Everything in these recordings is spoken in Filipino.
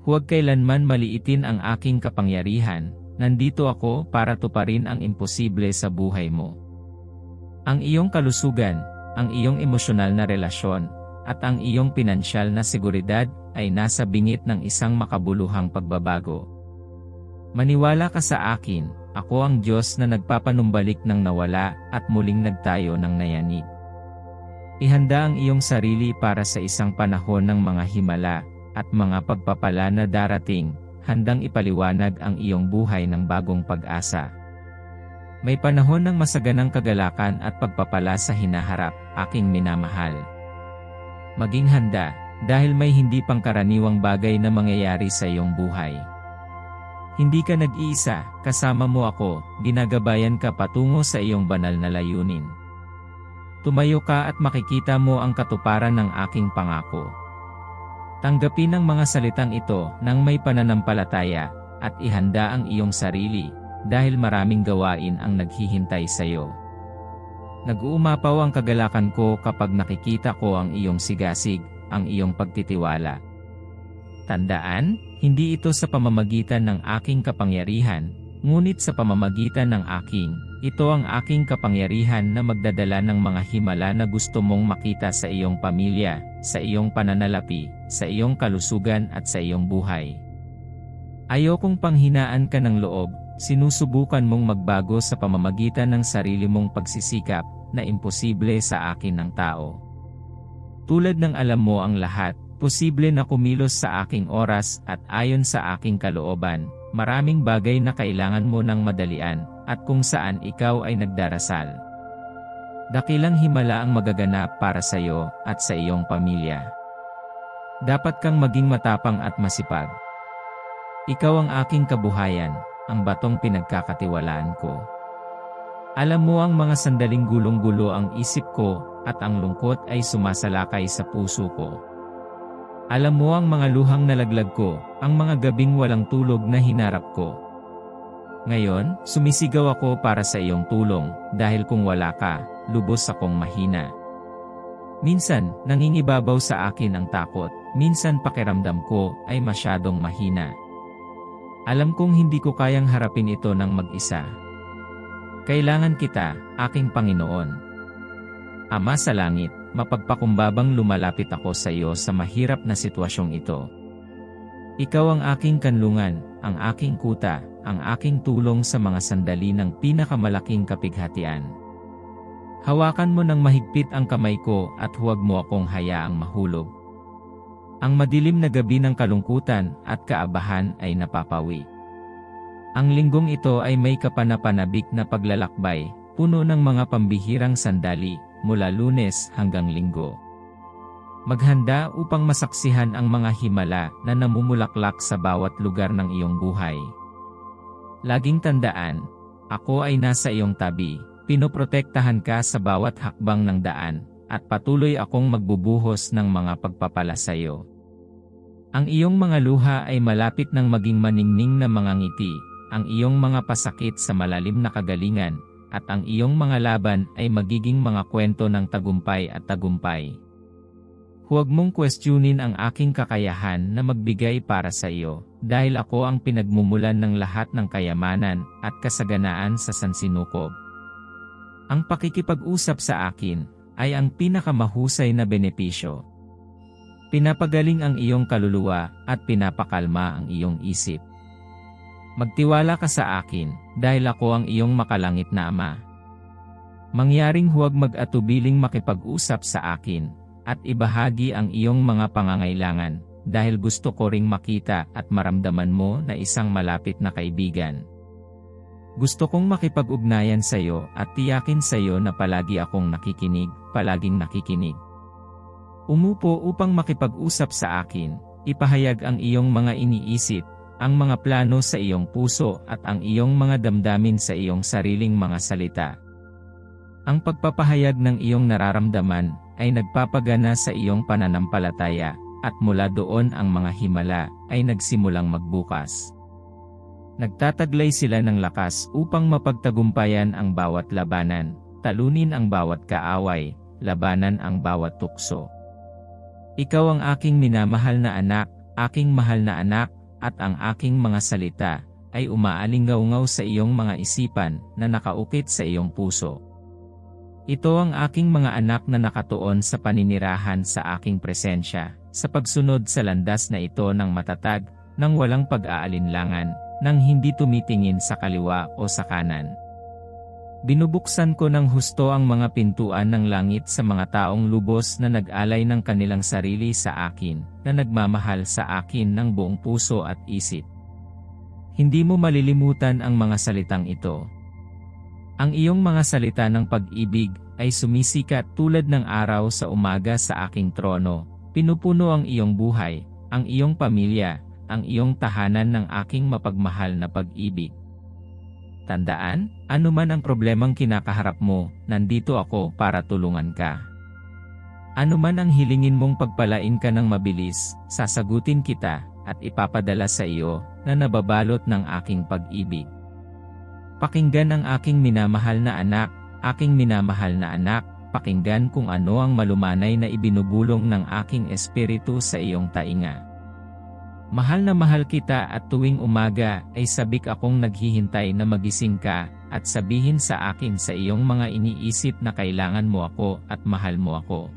Huwag kailanman maliitin ang aking kapangyarihan, nandito ako para tuparin ang imposible sa buhay mo. Ang iyong kalusugan, ang iyong emosyonal na relasyon, at ang iyong pinansyal na seguridad ay nasa bingit ng isang makabuluhang pagbabago. Maniwala ka sa akin, ako ang Diyos na nagpapanumbalik ng nawala at muling nagtayo ng nayanig. Ihanda ang iyong sarili para sa isang panahon ng mga himala at mga pagpapala na darating, handang ipaliwanag ang iyong buhay ng bagong pag-asa. May panahon ng masaganang kagalakan at pagpapala sa hinaharap, aking minamahal. Maging handa, dahil may hindi pangkaraniwang bagay na mangyayari sa iyong buhay. Hindi ka nag-iisa, kasama mo ako, ginagabayan ka patungo sa iyong banal na layunin. Tumayo ka at makikita mo ang katuparan ng aking pangako. Tanggapin ang mga salitang ito nang may pananampalataya, at ihanda ang iyong sarili, dahil maraming gawain ang naghihintay sa iyo. Nag-uumapaw ang kagalakan ko kapag nakikita ko ang iyong sigasig, ang iyong pagtitiwala. Tandaan, hindi ito sa pamamagitan ng aking kapangyarihan, ngunit sa pamamagitan ng ito ang aking kapangyarihan na magdadala ng mga himala na gusto mong makita sa iyong pamilya, sa iyong pananalapi, sa iyong kalusugan at sa iyong buhay. Ayokong panghinaan ka ng loob, sinusubukan mong magbago sa pamamagitan ng sarili mong pagsisikap, na imposible sa akin ng tao. Tulad ng alam mo ang lahat, posible na kumilos sa aking oras at ayon sa aking kalooban, maraming bagay na kailangan mo ng madalian, at kung saan ikaw ay nagdarasal. Dakilang himala ang magaganap para sa iyo at sa iyong pamilya. Dapat kang maging matapang at masipag. Ikaw ang aking kabuhayan, ang batong pinagkakatiwalaan ko. Alam mo ang mga sandaling gulong-gulo ang isip ko, at ang lungkot ay sumasalakay sa puso ko. Alam mo ang mga luhang nalaglag ko, ang mga gabing walang tulog na hinarap ko. Ngayon, sumisigaw ako para sa iyong tulong, dahil kung wala ka, lubos akong mahina. Minsan, nangingibabaw sa akin ang takot, minsan pakiramdam ko ay masyadong mahina. Alam kong hindi ko kayang harapin ito ng mag-isa. Kailangan kita, aking Panginoon. Ama sa langit, mapagpakumbabang lumalapit ako sa iyo sa mahirap na sitwasyong ito. Ikaw ang aking kanlungan, ang aking kuta, ang aking tulong sa mga sandali ng pinakamalaking kapighatian. Hawakan mo ng mahigpit ang kamay ko at huwag mo akong hayaang mahulog. Ang madilim na gabi ng kalungkutan at kaabahan ay napapawi. Ang linggong ito ay may kapanapanabik na paglalakbay, puno ng mga pambihirang sandali, mula Lunes hanggang Linggo. Maghanda upang masaksihan ang mga himala na namumulaklak sa bawat lugar ng iyong buhay. Laging tandaan, ako ay nasa iyong tabi, pinoprotektahan ka sa bawat hakbang ng daan, at patuloy akong magbubuhos ng mga pagpapala sa iyo. Ang iyong mga luha ay malapit ng maging maningning na mga ngiti, ang iyong mga pasakit sa malalim na kagalingan, at ang iyong mga laban ay magiging mga kwento ng tagumpay at tagumpay. Huwag mong questionin ang aking kakayahan na magbigay para sa iyo, dahil ako ang pinagmumulan ng lahat ng kayamanan at kasaganaan sa sansinukob. Ang pakikipag-usap sa akin ay ang pinakamahusay na benepisyo. Pinapagaling ang iyong kaluluwa at pinapakalma ang iyong isip. Magtiwala ka sa akin, dahil ako ang iyong makalangit na Ama. Mangyaring huwag mag-atubiling makipag-usap sa akin, at ibahagi ang iyong mga pangangailangan, dahil gusto ko ring makita at maramdaman mo na isang malapit na kaibigan. Gusto kong makipag-ugnayan sa iyo at tiyakin sa iyo na palagi akong nakikinig, palaging nakikinig. Umupo upang makipag-usap sa akin, ipahayag ang iyong mga iniisip, ang mga plano sa iyong puso at ang iyong mga damdamin sa iyong sariling mga salita. Ang pagpapahayag ng iyong nararamdaman ay nagpapagana sa iyong pananampalataya, at mula doon ang mga himala ay nagsimulang magbukas. Nagtataglay sila ng lakas upang mapagtagumpayan ang bawat labanan, talunin ang bawat kaaway, labanan ang bawat tukso. Ikaw ang aking minamahal na anak, aking mahal na anak, at ang aking mga salita ay umaalingaw-ngaw sa iyong mga isipan na nakaukit sa iyong puso. Ito ang aking mga anak na nakatuon sa paninirahan sa aking presensya, sa pagsunod sa landas na ito ng matatag, ng walang pag-aalinlangan, nang hindi tumitingin sa kaliwa o sa kanan. Binubuksan ko ng husto ang mga pintuan ng langit sa mga taong lubos na nag-alay ng kanilang sarili sa akin, na nagmamahal sa akin ng buong puso at isip. Hindi mo malilimutan ang mga salitang ito. Ang iyong mga salita ng pag-ibig ay sumisikat tulad ng araw sa umaga sa aking trono, pinupuno ang iyong buhay, ang iyong pamilya, ang iyong tahanan ng aking mapagmahal na pag-ibig. Tandaan, anuman ang problemang kinakaharap mo, nandito ako para tulungan ka. Anuman ang hilingin mong pagpalain ka ng mabilis, sasagutin kita, at ipapadala sa iyo, na nababalot ng aking pag-ibig. Pakinggan ang aking minamahal na anak, aking minamahal na anak, pakinggan kung ano ang malumanay na ibinubulong ng aking espiritu sa iyong tainga. Mahal na mahal kita at tuwing umaga ay sabik akong naghihintay na magising ka at sabihin sa akin sa iyong mga iniisip na kailangan mo ako at mahal mo ako.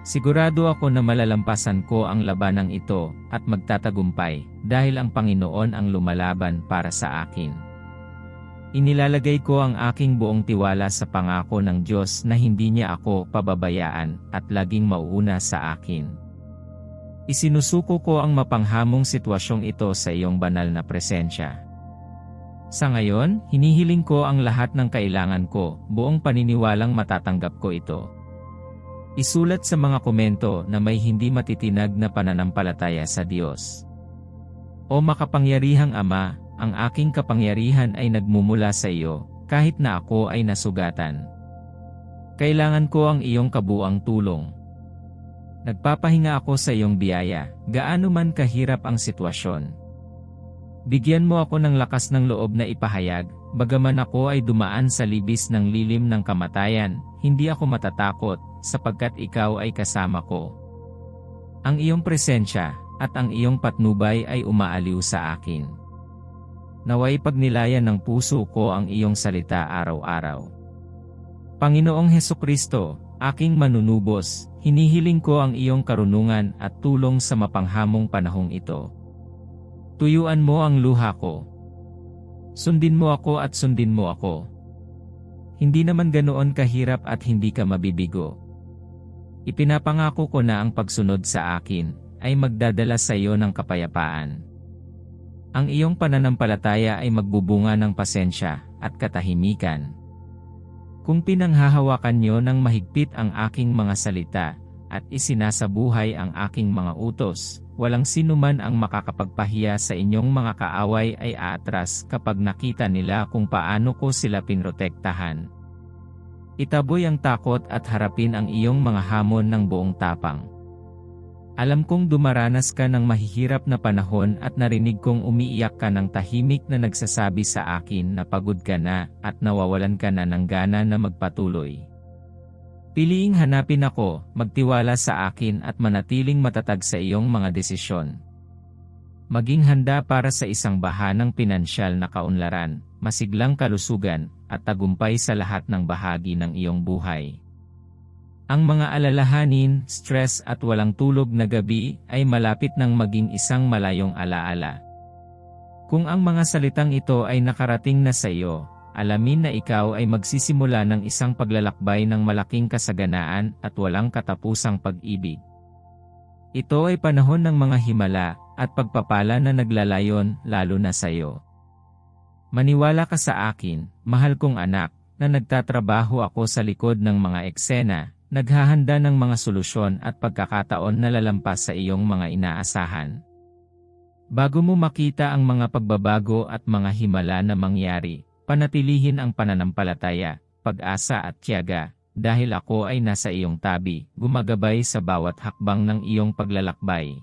Sigurado ako na malalampasan ko ang labanang ito at magtatagumpay dahil ang Panginoon ang lumalaban para sa akin. Inilalagay ko ang aking buong tiwala sa pangako ng Diyos na hindi niya ako pababayaan at laging mauuna sa akin. Isinusuko ko ang mapanghamong sitwasyong ito sa iyong banal na presensya. Sa ngayon, hinihiling ko ang lahat ng kailangan ko, buong paniniwalang matatanggap ko ito. Isulat sa mga komento na may hindi matitinag na pananampalataya sa Diyos. O makapangyarihang Ama, ang aking kapangyarihan ay nagmumula sa iyo, kahit na ako ay nasugatan. Kailangan ko ang iyong kabuuang tulong. Nagpapahinga ako sa iyong biyaya, gaano man kahirap ang sitwasyon. Bigyan mo ako ng lakas ng loob na ipahayag, bagaman ako ay dumaan sa libis ng lilim ng kamatayan, hindi ako matatakot, sapagkat ikaw ay kasama ko. Ang iyong presensya, at ang iyong patnubay ay umaaliw sa akin. Naway pagnilayan ng puso ko ang iyong salita araw-araw. Panginoong Hesukristo, aking manunubos, hinihiling ko ang iyong karunungan at tulong sa mapanghamong panahong ito. Tuyuan mo ang luha ko. Sundin mo ako at sundin mo ako. Hindi naman ganoon kahirap at hindi ka mabibigo. Ipinapangako ko na ang pagsunod sa akin ay magdadala sa iyo ng kapayapaan. Ang iyong pananampalataya ay magbubunga ng pasensya at katahimikan. Kung pinanghahawakan niyo ng mahigpit ang aking mga salita, at isinasabuhay ang aking mga utos, walang sinuman ang makakapagpahiya sa inyong mga kaaway ay aatras kapag nakita nila kung paano ko sila pinrotektahan. Itaboy ang takot at harapin ang iyong mga hamon ng buong tapang. Alam kong dumaranas ka ng mahihirap na panahon at narinig kong umiiyak ka ng tahimik na nagsasabi sa akin na pagod ka na at nawawalan ka na ng gana na magpatuloy. Piliing hanapin ako, magtiwala sa akin at manatiling matatag sa iyong mga desisyon. Maging handa para sa isang bahanang pinansyal na kaunlaran, masiglang kalusugan, at tagumpay sa lahat ng bahagi ng iyong buhay. Ang mga alalahanin, stress at walang tulog na gabi ay malapit nang maging isang malayong alaala. Kung ang mga salitang ito ay nakarating na sa iyo, alamin na ikaw ay magsisimula ng isang paglalakbay ng malaking kasaganaan at walang katapusang pag-ibig. Ito ay panahon ng mga himala at pagpapala na naglalayon lalo na sa iyo. Maniwala ka sa akin, mahal kong anak, na nagtatrabaho ako sa likod ng mga eksena, naghahanda ng mga solusyon at pagkakataon na lalampas sa iyong mga inaasahan. Bago mo makita ang mga pagbabago at mga himala na mangyari, panatilihin ang pananampalataya, pag-asa at tiyaga, dahil ako ay nasa iyong tabi, gumagabay sa bawat hakbang ng iyong paglalakbay.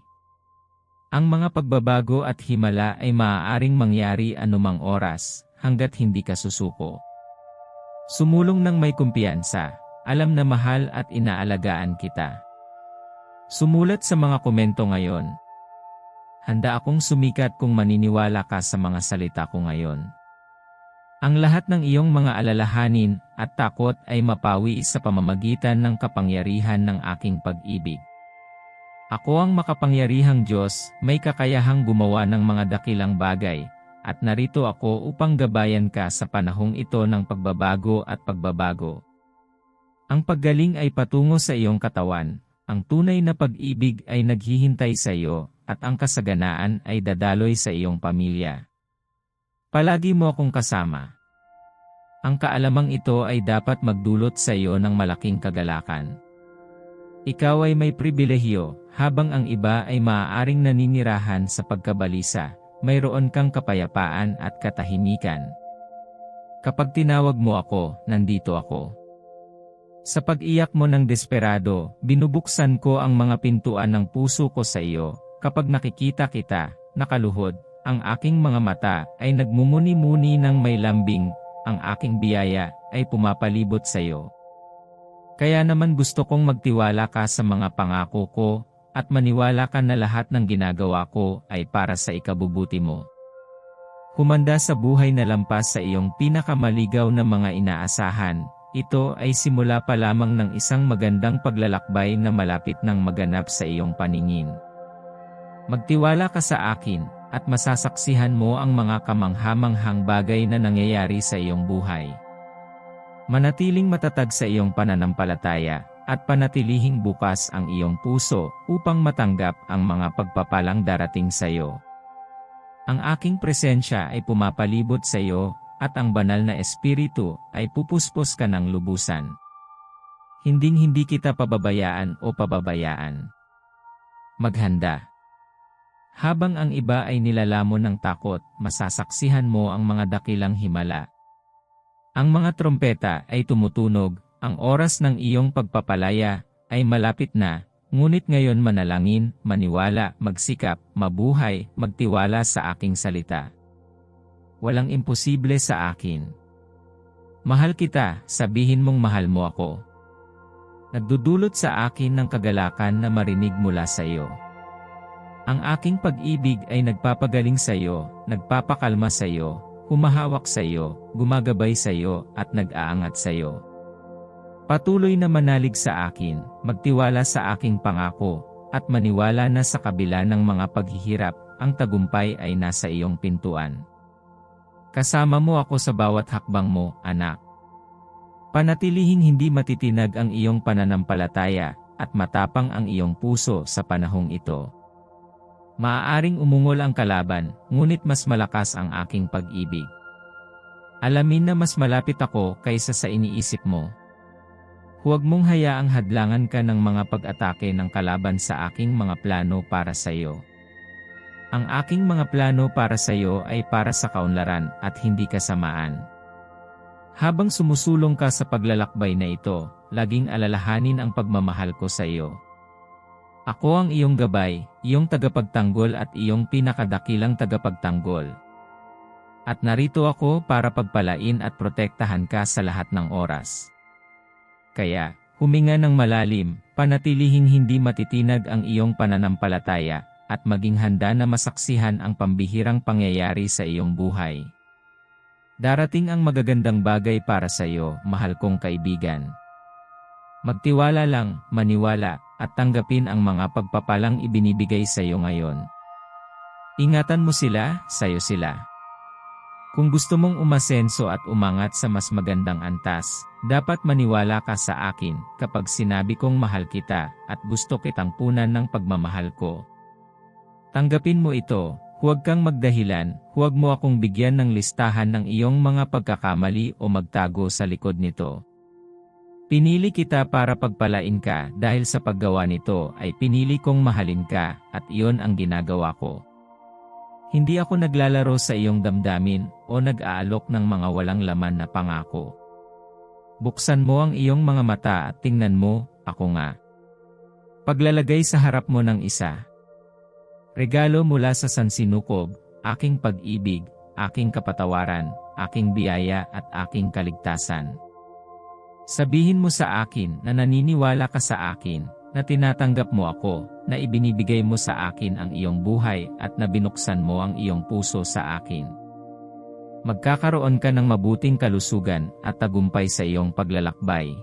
Ang mga pagbabago at himala ay maaaring mangyari anumang oras, hanggat hindi ka susuko. Sumulong ng may kumpiyansa, alam na mahal at inaalagaan kita. Sumulat sa mga komento ngayon. handa akong sumikat kung maniniwala ka sa mga salita ko ngayon. Ang lahat ng iyong mga alalahanin at takot ay mapawi sa pamamagitan ng kapangyarihan ng aking pag-ibig. Ako ang makapangyarihang Diyos, may kakayahang gumawa ng mga dakilang bagay, at narito ako upang gabayan ka sa panahong ito ng pagbabago at pagbabago. Ang paggaling ay patungo sa iyong katawan, ang tunay na pag-ibig ay naghihintay sa iyo, at ang kasaganaan ay dadaloy sa iyong pamilya. Palagi mo akong kasama. Ang kaalamang ito ay dapat magdulot sa iyo ng malaking kagalakan. Ikaw ay may pribilehiyo, habang ang iba ay maaaring naninirahan sa pagkabalisa, mayroon kang kapayapaan at katahimikan. Kapag tinawag mo ako, nandito ako. Sa pag-iyak mo ng desperado, binubuksan ko ang mga pintuan ng puso ko sa iyo. Kapag nakikita kita, nakaluhod, ang aking mga mata ay nagmumuni-muni ng may lambing, ang aking biyaya ay pumapalibot sa iyo. Kaya naman gusto kong magtiwala ka sa mga pangako ko, at maniwala ka na lahat ng ginagawa ko ay para sa ikabubuti mo. Humanda sa buhay na lampas sa iyong pinakamaligaw na mga inaasahan, ito ay simula pa lamang ng isang magandang paglalakbay na malapit nang maganap sa iyong paningin. Magtiwala ka sa akin, at masasaksihan mo ang mga kamangha-manghang bagay na nangyayari sa iyong buhay. Manatiling matatag sa iyong pananampalataya, at panatilihing bukas ang iyong puso upang matanggap ang mga pagpapalang darating sa iyo. Ang aking presensya ay pumapalibot sa iyo, at ang banal na espiritu ay pupuspos ka ng lubusan. Hinding-hindi kita pababayaan o pababayaan. Maghanda. Habang ang iba ay nilalamon ng takot, masasaksihan mo ang mga dakilang himala. Ang mga trompeta ay tumutunog, ang oras ng iyong pagpapalaya ay malapit na, ngunit ngayon manalangin, maniwala, magsikap, mabuhay, magtiwala sa aking salita. Walang imposible sa akin. Mahal kita, sabihin mong mahal mo ako. Nagdudulot sa akin ng kagalakan na marinig mula sa iyo. Ang aking pag-ibig ay nagpapagaling sa iyo, nagpapakalma sa iyo, humahawak sa iyo, gumagabay sa iyo, at nag-aangat sa iyo. Patuloy na manalig sa akin, magtiwala sa aking pangako, at maniwala na sa kabila ng mga paghihirap, ang tagumpay ay nasa iyong pintuan. Kasama mo ako sa bawat hakbang mo, anak. Panatilihing hindi matitinag ang iyong pananampalataya, at matapang ang iyong puso sa panahong ito. Maaaring umungol ang kalaban, ngunit mas malakas ang aking pag-ibig. Alamin na mas malapit ako kaysa sa iniisip mo. Huwag mong hayaang hadlangan ka ng mga pag-atake ng kalaban sa aking mga plano para sa iyo. Ang aking mga plano para sa iyo ay para sa kaunlaran at hindi kasamaan. Habang sumusulong ka sa paglalakbay na ito, laging alalahanin ang pagmamahal ko sa iyo. Ako ang iyong gabay, iyong tagapagtanggol at iyong pinakadakilang tagapagtanggol. At narito ako para pagpalain at protektahan ka sa lahat ng oras. Kaya, huminga ng malalim, panatilihing hindi matitinag ang iyong pananampalataya, at maging handa na masaksihan ang pambihirang pangyayari sa iyong buhay. Darating ang magagandang bagay para sa iyo, mahal kong kaibigan. Magtiwala lang, maniwala, at tanggapin ang mga pagpapalang ibinibigay sa iyo ngayon. Ingatan mo sila, sayo sila. Kung gusto mong umasenso at umangat sa mas magandang antas, dapat maniwala ka sa akin kapag sinabi kong mahal kita at gusto kitang punan ng pagmamahal ko. Tanggapin mo ito, huwag kang magdahilan, huwag mo akong bigyan ng listahan ng iyong mga pagkakamali o magtago sa likod nito. Pinili kita para pagpalain ka dahil sa paggawa nito ay pinili kong mahalin ka at iyon ang ginagawa ko. Hindi ako naglalaro sa iyong damdamin o nag-aalok ng mga walang laman na pangako. Buksan mo ang iyong mga mata at tingnan mo, ako nga. Paglalagay sa harap mo ng isa. Regalo mula sa sansinukob, aking pag-ibig, aking kapatawaran, aking biyaya at aking kaligtasan. Sabihin mo sa akin na naniniwala ka sa akin, na tinatanggap mo ako, na ibinibigay mo sa akin ang iyong buhay at na binuksan mo ang iyong puso sa akin. Magkakaroon ka ng mabuting kalusugan at tagumpay sa iyong paglalakbay.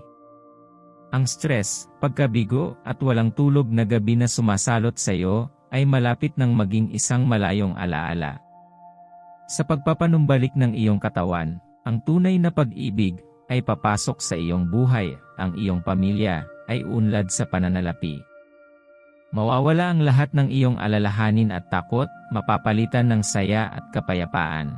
Ang stress, pagkabigo at walang tulog na gabi na sumasalot sa iyo ay malapit ng maging isang malayong alaala. Sa pagpapanumbalik ng iyong katawan, ang tunay na pag-ibig ay papasok sa iyong buhay, ang iyong pamilya ay unlad sa pananalapi. Mawawala ang lahat ng iyong alalahanin at takot, mapapalitan ng saya at kapayapaan.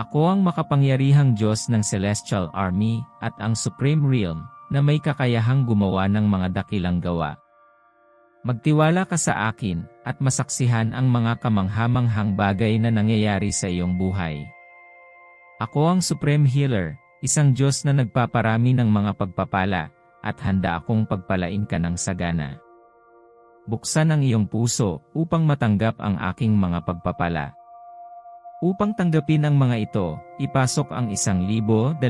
Ako ang makapangyarihang Diyos ng Celestial Army at ang Supreme Realm na may kakayahang gumawa ng mga dakilang gawa. Magtiwala ka sa akin at masaksihan ang mga kamanghamanghang bagay na nangyayari sa iyong buhay. Ako ang Supreme Healer, isang Diyos na nagpaparami ng mga pagpapala, at handa akong pagpalain ka ng sagana. Buksan ang iyong puso upang matanggap ang aking mga pagpapala. Upang tanggapin ang mga ito, ipasok ang 1,212.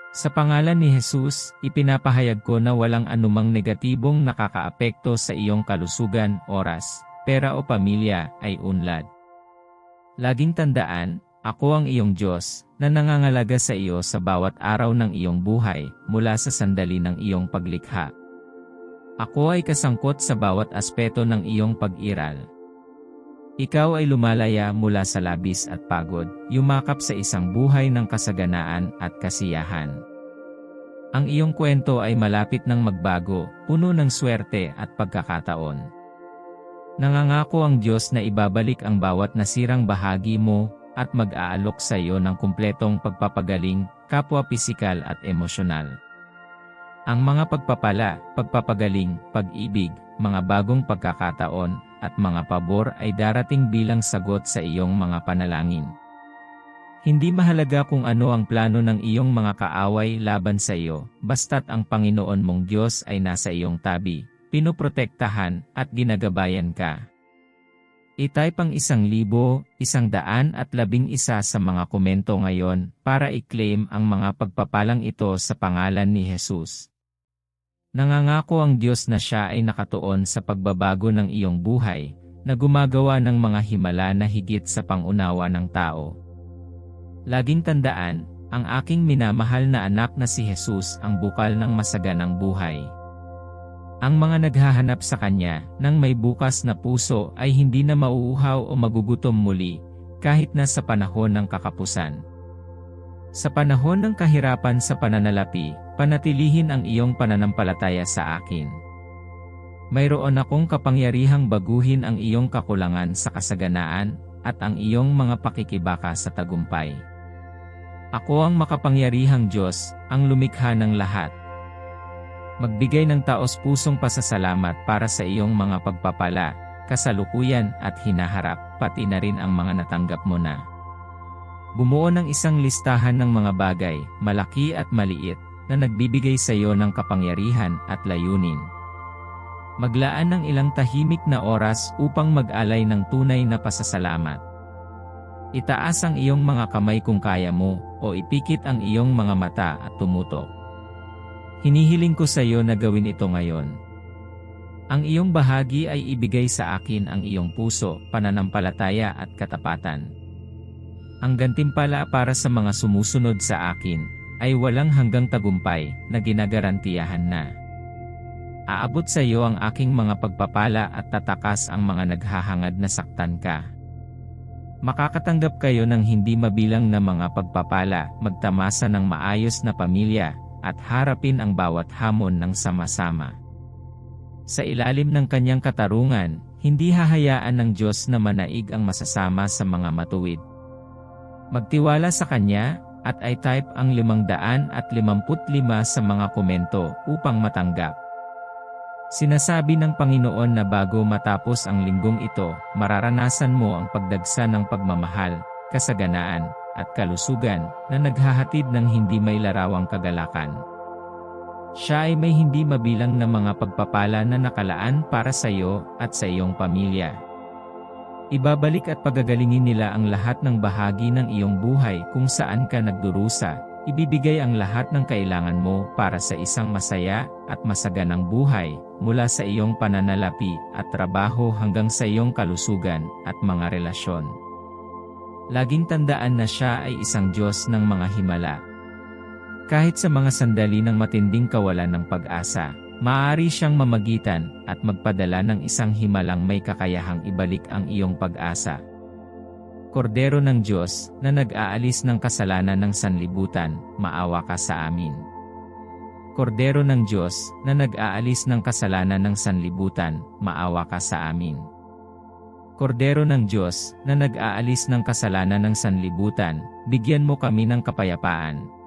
Sa pangalan ni Jesus, ipinapahayag ko na walang anumang negatibong nakakaapekto sa iyong kalusugan, oras, pera o pamilya ay unlad. Laging tandaan, ako ang iyong Diyos, na nangangalaga sa iyo sa bawat araw ng iyong buhay, mula sa sandali ng iyong paglikha. Ako ay kasangkot sa bawat aspeto ng iyong pag-iral. Ikaw ay lumalaya mula sa labis at pagod, yumakap sa isang buhay ng kasaganaan at kasiyahan. Ang iyong kwento ay malapit ng magbago, puno ng swerte at pagkakataon. Nangangako ang Diyos na ibabalik ang bawat nasirang bahagi mo, at mag-aalok sa iyo ng kumpletong pagpapagaling, kapwa pisikal at emosyonal. Ang mga pagpapala, pagpapagaling, pag-ibig, mga bagong pagkakataon, at mga pabor ay darating bilang sagot sa iyong mga panalangin. Hindi mahalaga kung ano ang plano ng iyong mga kaaway laban sa iyo, basta't ang Panginoon mong Diyos ay nasa iyong tabi, pinoprotektahan, at ginagabayan ka. I-type ang 1,111 sa mga komento ngayon para i-claim ang mga pagpapalang ito sa pangalan ni Jesus. Nangangako ang Diyos na siya ay nakatuon sa pagbabago ng iyong buhay, na gumagawa ng mga himala na higit sa pangunawa ng tao. Laging tandaan, ang aking minamahal na anak na si Jesus ang bukal ng masaganang buhay. Ang mga naghahanap sa Kanya ng may bukas na puso ay hindi na mauuhaw o magugutom muli, kahit na sa panahon ng kakapusan. Sa panahon ng kahirapan sa pananalapi, panatilihin ang iyong pananampalataya sa akin. Mayroon akong kapangyarihang baguhin ang iyong kakulangan sa kasaganaan, at ang iyong mga pakikibaka sa tagumpay. Ako ang makapangyarihang Diyos, ang lumikha ng lahat. Magbigay ng taos-pusong pasasalamat para sa iyong mga pagpapala, kasalukuyan at hinaharap, pati na rin ang mga natanggap mo na. Bumuo ng isang listahan ng mga bagay, malaki at maliit, na nagbibigay sa iyo ng kapangyarihan at layunin. Maglaan ng ilang tahimik na oras upang mag-alay ng tunay na pasasalamat. Itaas ang iyong mga kamay kung kaya mo, o ipikit ang iyong mga mata at tumutok. Hinihiling ko sa iyo na gawin ito ngayon. Ang iyong bahagi ay ibigay sa akin ang iyong puso, pananampalataya at katapatan. Ang gantimpala para sa mga sumusunod sa akin ay walang hanggang tagumpay na ginagarantiyahan na. Aabot sa iyo ang aking mga pagpapala at tatakas ang mga naghahangad na saktan ka. Makakatanggap kayo ng hindi mabilang na mga pagpapala, magtamasa ng maayos na pamilya, at harapin ang bawat hamon ng sama-sama. Sa ilalim ng kanyang katarungan, hindi hahayaan ng Diyos na manaig ang masasama sa mga matuwid. Magtiwala sa Kanya, at i-type ang 555 sa mga komento upang matanggap. Sinasabi ng Panginoon na bago matapos ang linggong ito, mararanasan mo ang pagdagsa ng pagmamahal, kasaganaan, at kalusugan na naghahatid ng hindi may larawang kagalakan. Siya ay may hindi mabilang na mga pagpapala na nakalaan para sa iyo at sa iyong pamilya. Ibabalik at pagagalingin nila ang lahat ng bahagi ng iyong buhay kung saan ka nagdurusa, Ibibigay ang lahat ng kailangan mo para sa isang masaya at masaganang buhay, mula sa iyong pananalapi at trabaho hanggang sa iyong kalusugan at mga relasyon. Laging tandaan na siya ay isang Diyos ng mga himala. Kahit sa mga sandali ng matinding kawalan ng pag-asa, maaari siyang mamagitan at magpadala ng isang himalang may kakayahang ibalik ang iyong pag-asa. Kordero ng Diyos, na nag-aalis ng kasalanan ng sanlibutan, maawa ka sa amin. Kordero ng Diyos, na nag-aalis ng kasalanan ng sanlibutan, maawa ka sa amin. Kordero ng Diyos, na nag-aalis ng kasalanan ng sanlibutan, bigyan mo kami ng kapayapaan.